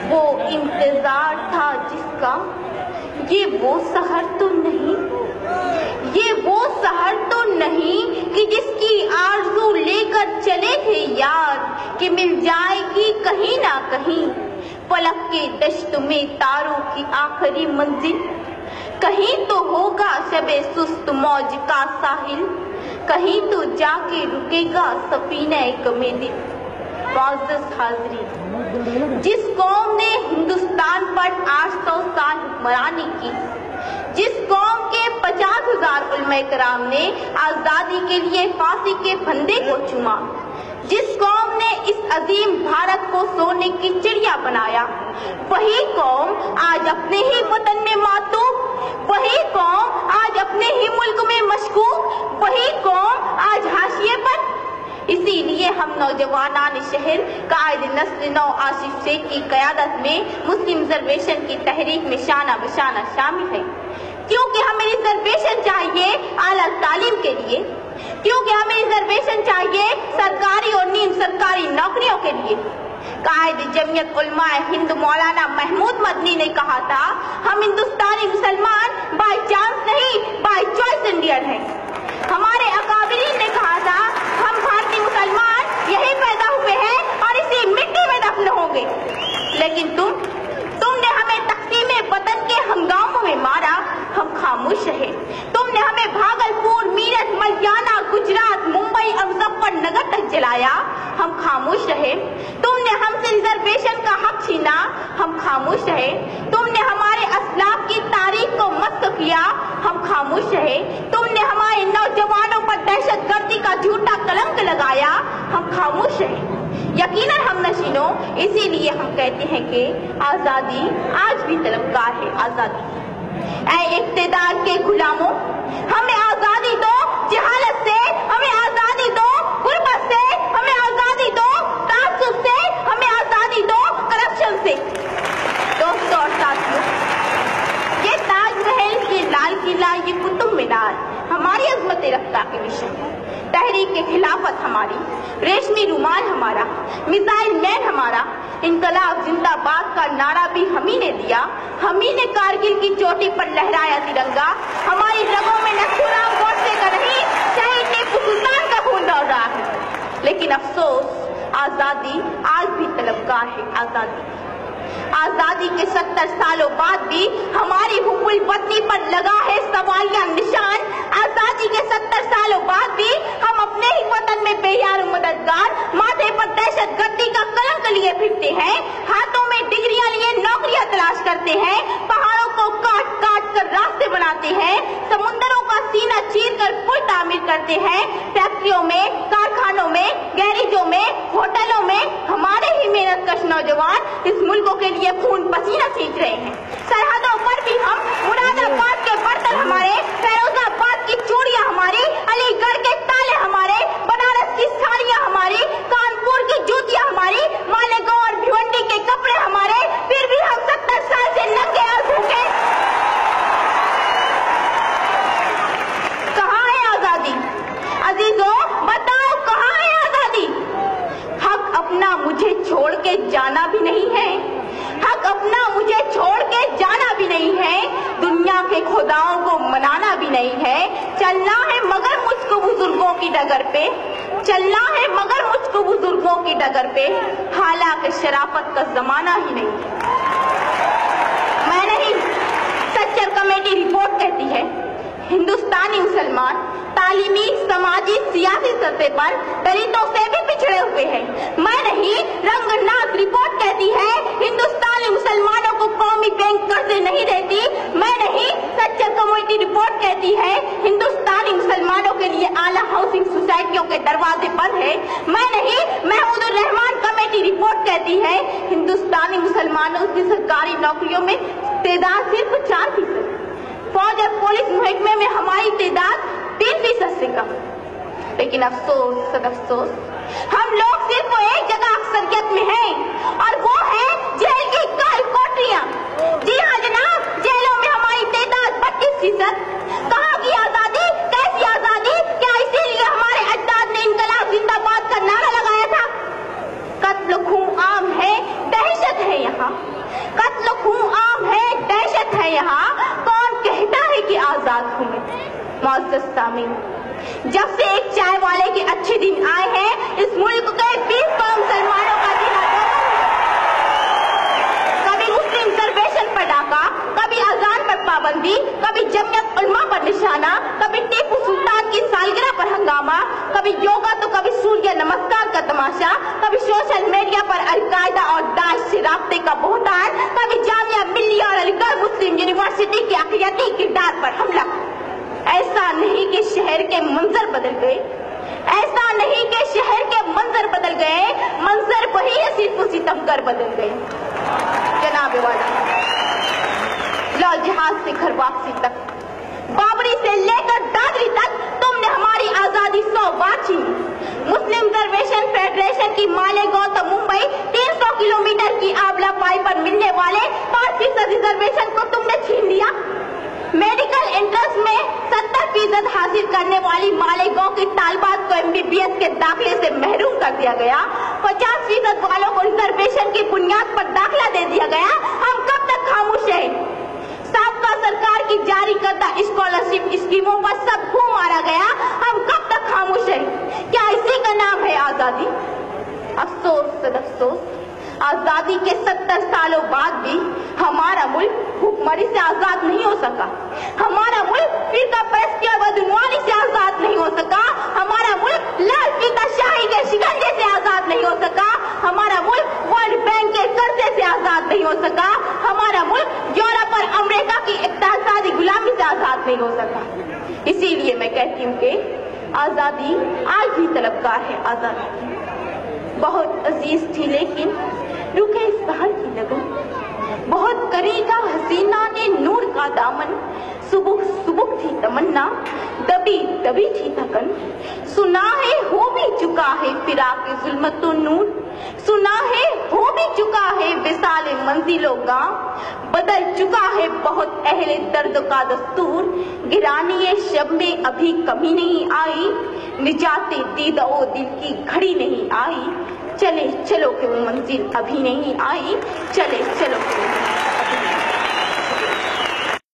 वो इंतजार था जिसका, ये वो सहर तो नहीं, ये वो सहर तो नहीं कि जिसकी आरज़ू लेकर चले थे यार कि मिल जाएगी कहीं ना कहीं। पलक के दश्त में तारों की आखिरी मंजिल, कहीं तो होगा शबे सुस्त मौज का साहिल, कहीं तो जाके रुकेगा सफीना कमे दिल। मुअज़्ज़ज़ हाज़रीन, जिस कौम ने हिंदुस्तान पर 800 साल हुक्मरानी की, जिस कौम के 50,000 उलमा कराम ने आज़ादी के लिए फांसी के फंदे को चूमा, जिस कौम ने इस अजीम भारत को सोने की चिड़िया बनाया, वही कौम आज अपने ही वतन में मातूम, वही कौम आज अपने ही मुल्क में मशकूक, वही कौम आज हाशिए पर। इसीलिए हम नौजवानान शहर कायद नस्ल नौ आसिफ शेख की क़यादत में मुस्लिम रिजर्वेशन की तहरीक में शाना बशाना शामिल है, क्योंकि हमें रिजर्वेशन चाहिए आला तालीम के लिए, क्योंकि हमें रिजर्वेशन चाहिए सरकारी और नीम सरकारी नौकरियों के लिए। कायद जमीयत उलमाए हिंद मौलाना महमूद मदनी ने कहा था, हम हिंदुस्तानी मुसलमान बाय चांस नहीं बाय चॉइस इंडियन हैं। हमारे अकाबिरीन ने कहा था, हम भारतीय मुसलमान यही पैदा हुए हैं और इसी मिट्टी में दफन होंगे। लेकिन तुमने हमें तक़सीम वतन के हंगामों में मारा, हम खामोश रहे। तुमने हमें भागलपुर, मीरठ, मलियाना, गुजरात, मुंबई और मुजफ्फरनगर तक जलाया, हम खामोश रहे। तुमने हमसे रिजर्वेशन का हक छीना, हम खामोश रहे। तुमने हमारे असलाफ की तारीख को मस्क किया, हम खामोश रहे। तुमने हमारे नौजवानों पर दहशतगर्दी का झूठा कलंक लगाया, हम खामोश रहे। यकीनन हम नशीनों, इसीलिए हम कहते हैं कि आजादी आज भी तलबगार है। आजादी ऐ इक़्तिदार के गुलामों, हमें आजादी दो जहालत से, हमें आजादी दो गुर्बत से, हमें आजादी दो तासुब से, हमें आजादी दो करप्शन से। दोस्तों और साथियों, ये ताजमहल, ये लाल किला, ये कुतुब मीनार हमारी अज़मत रफ्तार के विषय है। तहरीक के खिलाफत हमारी, रेशमी रुमाल हमारा, मिसाइल मैन हमारा, इनकलाब जिंदाबाद का नारा भी हम ही ने दिया, हम ही ने कारगिल की चोटी पर लहराया तिरंगा। हमारी रगों में नथुराम गोडसे का नहीं, शहीद टीपू सुल्तान का खून दौड़ रहा है। लेकिन अफसोस, आजादी आज भी तलबगार है। आजादी के 70 सालों बाद भी हमारी हुब्बुल वतनी पर लगा है सवालिया निशान। आजादी के 70 सालों बाद भी हम अपने ही वतन में बेयार मददगार, माथे पर दहशतगर्दी का कलंक लिए फिरते हैं, हाथों में डिग्रियां लिए नौकरियां तलाश करते हैं, पहाड़ों को काट काट कर रास्ते बनाते हैं, समुद्रों का सीना चीर कर पुल तामीर करते हैं, फैक्ट्रियों में, कारखानों में, गैरेजों में, होटलों में हमारे ही मेहनतकश नौजवान इस मुल्क के लिए खून पसीना सींच रहे हैं। सरहदों पर भी हम, मुरादाबाद के बर्तन हमारे, फैरोजाबाद की चूड़ियां हमारी, अलीगढ़ के ताले हमारे, बनारस की साड़ियां हमारी, कानपुर की जूतियां हमारी, मालेगांव और भिवंडी के कपड़े हमारे, फिर भी हम 70 साल से नंगे और भूखे। कहाँ है आजादी? अजीजों बताओ, कहाँ है आजादी? हक अपना मुझे छोड़ के जाना भी नहीं है, हक अपना मुझे छोड़ के जाना भी नहीं है, दुनिया के खुदाओं को मनाना भी नहीं है। चलना है मगर मुझको बुजुर्गों की डगर पे, चलना है मगर मुझको बुजुर्गों की डगर पे, हालांकि शराफत का जमाना ही नहीं है। मैं नहीं, सच्चर कमेटी रिपोर्ट कहती है, हिंदुस्तानी मुसलमान तालीमी, समाजी, सियासी सतह पर दलितों से भी पिछड़े हुए हैं। मैं नहीं, रंगनाथ रिपोर्ट कहती है, हिंदुस्तानी मुसलमानों को कौमी बैंक कर्जे नहीं देती। मैं नहीं, सच्चर कमेटी रिपोर्ट कहती है, हिंदुस्तानी मुसलमानों के लिए आला हाउसिंग सोसाइटियों के दरवाजे बंद है। मैं नहीं, महमूदुर रहमान कमेटी रिपोर्ट कहती है, हिंदुस्तानी मुसलमानों की सरकारी नौकरियों में तादाद सिर्फ 4%, फौज और पुलिस महकमे में हमारी तादाद 3% से कम। लेकिन अफसोस सदअफसोस, हम लोग सिर्फ एक जगह अक्सरियत में हैं और वो है जेल की काल कोठरियां। जी हाँ जनाब, जेलों में हमारी तादाद 32%। कहाँ की आजादी? कैसी आजादी? क्या इसीलिए हमारे अजदाद ने इनकलाब जिंदाबाद का नारा लगाया था? कत्ल खून आम है, दहशत है यहाँ। सामीन, जब से एक चाय वाले के अच्छे दिन आए हैं, इस मुल्क के 20 कौम मुसलमानों का जीना कभी मुस्लिम रिजर्वेशन पर डाका, कभी अजान पर पाबंदी, कभी जमीयत उलमा पर निशाना, कभी टीपू सुल्तान की सालगिरह पर हंगामा, कभी योगा तो कभी सूर्य नमस्कार का तमाशा, कभी सोशल मीडिया पर अलकायदा और दाइश से राब्ते का बोहतान, कभी जामिया मिल्लिया और अलीगढ़ मुस्लिम यूनिवर्सिटी के अक़लियती किरदार पर हमला। ऐसा नहीं कि शहर के मंजर बदल गए, ऐसा नहीं कि शहर के मंजर बदल गए, मंजर वही है, सिर्फ सितमगर बदल गए। जनाब वाला, लाल जहाज से घर वापसी तक, बाबरी से लेकर दादरी तक तुमने हमारी आजादी 100 बार छीनी। मुस्लिम रिजर्वेशन फेडरेशन की मालेगांव तो मुंबई 300 किलोमीटर की आबलापाई पर मिलने वाले 5% रिजर्वेशन को तुमने छीन लिया। मेडिकल एंट्रेंस में 70% हासिल करने वाली मालेगांव की तालबात को MBBS के दाखिले से महरूम कर दिया गया। 50% वालों को रिजर्वेशन की बुनियाद पर दाखिला दे दिया गया। हम कब तक खामोश हैं? साबका सरकार की जारी करदा स्कॉलरशिप स्कीमों पर सबको मारा गया। हम कब तक खामोश हैं? क्या इसी का नाम है आजादी? अफसोस अफसोस, आजादी के 70 सालों बाद भी हमारा मुल्क भूखमरी से आजाद नहीं हो सका। हमारा मुल्क फिरका परस्ती और बदनवानी से आजाद नहीं हो सका। हमारा मुल्क लाल फीता शाही के शिकंजे से आजाद नहीं हो सका। हमारा मुल्क वर्ल्ड बैंक के कर्जे से आजाद नहीं हो सका। हमारा मुल्क यूरोप और अमेरिका की इक़्तिसादी गुलामी से आजाद नहीं हो सका। इसीलिए मैं कहती हूँ कि आजादी आज भी तलबगार है। आजादी बहुत अजीज थी लेकिन रुके इस बहार की लगन, बहुत करीगा हसीना ने नूर का दामन, सुबुक सुबुक थी तमन्ना, दबी दबी थी थकन। सुना है हो भी चुका है फिराक जुल्मतो नूर, सुना है हो भी चुका है विसाल मंजिलों गाँव, बदल चुका है बहुत अहले दर्द का दस्तूर। गिरानी शब में अभी कमी नहीं आई, निजाते दीदो दिल की घड़ी नहीं आई। चले चलो कि वो मंजिल अभी नहीं आई, चले चलो।